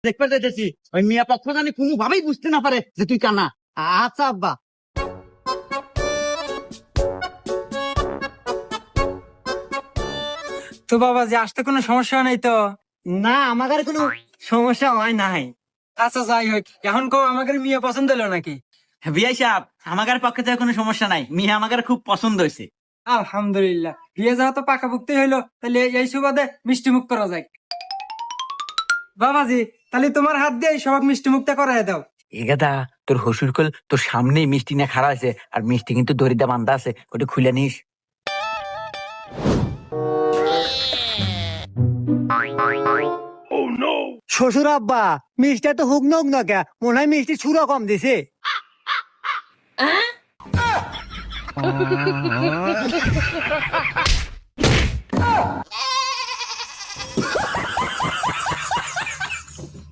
দেখতে যেতেছি ওই মিয়া পক্ষ জানি কোনোভাবেই বুঝতে না পারে যে তুই কানা। আচ্ছা আব্বা। তো বাবা যে আসতে কোনো সমস্যা নেই তো? না আমাদের কোনো সমস্যা হয় নাই। আচ্ছা যাই হোক, এখন কো আমাদের মেয়ে পছন্দ হলো নাকি? বিয়াই সাহেব আমাদের পক্ষে তো কোনো সমস্যা নাই, মিয়া আমাদের খুব পছন্দ হয়েছে। আলহামদুলিল্লাহ, বিয়ে যাওয়া তো পাকাপুক্তি হইলো, তাহলে এই সুবাদে মিষ্টি মুখ করা যায়। বাবাজি, তাহলে তোমার হাত দিয়ে সবাক মিষ্টি মুখটা করাই দাও। এগাদা তোর হসুর কল তোর সামনেই মিষ্টি না খাড়া আছে, আর মিষ্টি কিন্তু দড়িটা বান্ধা আছে, ওটা খুলে নিস। শ্বশুর আব্বা, মিষ্টি তো হুক নক না কে, মনে হয় মিষ্টি ছুরা কম দিছে।